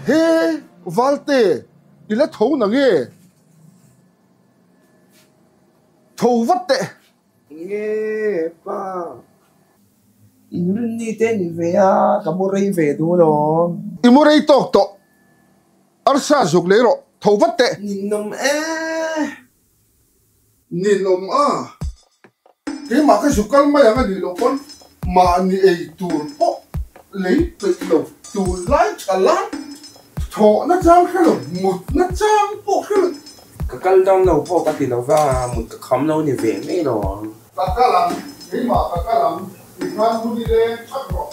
He, valte, ila thâu nang e. Thâu vắt tệ. Nghe pa. Inun ni tên về à, kamu rei về đủ rồi. Imurei tok to. Arsa zuk le ro, thâu vắt tệ. Ninom Ninom a. Thế mà cái sukal mai ang ni lo kon ma ni ei tur po lấy tự lo tu lai chalan thọ nó chang cái lo một nó chang po cái lo kakal dong lâu po cái tiền lâu va một cái khóm lâu ni về mấy rồi. kakalang thế mà kakalang thì kan tu đi lên chắc rồi.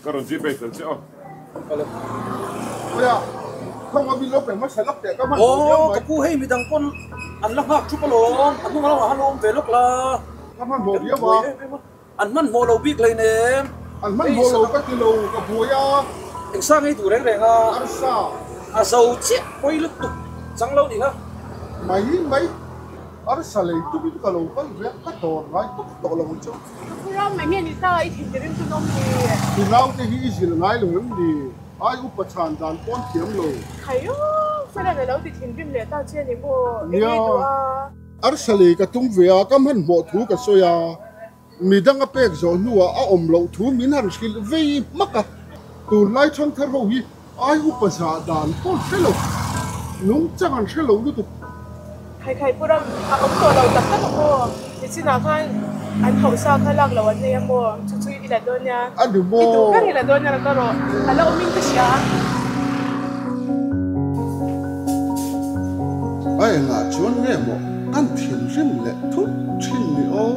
Karon GP sih oh. Ya, không có bị lốc này mất sẽ lốc để các bạn. Ồ, cái cú hay bị đằng con ăn lắc ngạc chút bao ăn không ăn không về lúc là Các bạn hồ biết mà. ăn mặn hồ lâu biết lên nè. Ăn mặn hồ lâu các kilo các bùi à. Anh sang ấy tủ rèn rèn à. Ăn sao? À dầu chết quay lúc tục sáng lâu đi ha. Mấy. Ăn sao lấy chút ít cái lâu cái việc cắt đòn ngay cắt là một chút. Kurang mai ni ta I thindirin tu nom ni. Thì nào thì hi gì là ngay luôn đi. Ai cũng chan dan con kiếm rồi. Hayo, sao lại lâu thì thindim le ta chia ni mo. Ni tu a. Ăn sao lấy cái tung về cam hẳn bộ thú cái soya. Mi đang áp bếc rồi nua lâu thú min hẳn skill vây mắc à. Tu lại chọn thở rồi hi. Ai cũng chan dan con phải lâu. Nung chẳng ăn phải lâu luôn. Khai kurang ông tu lâu tak tak mo. Ni sina kan anh hậu sa khalang lawan ni mo. Chuchui ila don ya. Aduh mo. Itu kan ila don ya na ro. Ala umin ka siya. Ai ngã chuan nghe mo. Ăn thiền rim lệ thút chín ni ô.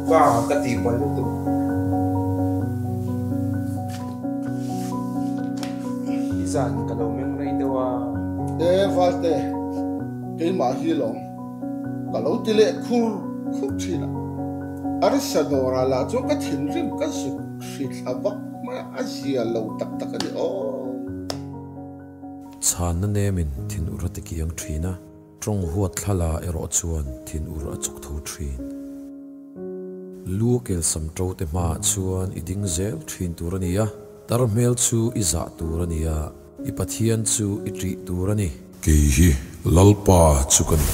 Wow, cái tiền quay lúc tục. Isan kalau memang rei dewa. Valte, cái mà hi long. Kalau tile khur chi la. Arsadora la cho cái thiền rim cái sự sự thαβak mà Asia lâu tak tak ni ô. Chhanna Nemin Thinur Tikiang Chhanna trong huat thala ero chuan Thinur achuk tho thin lukel samtro te ma chuan iding zel thin turania tarmel chu iza turania ipathian chu itri turani ke hi lalpa chukani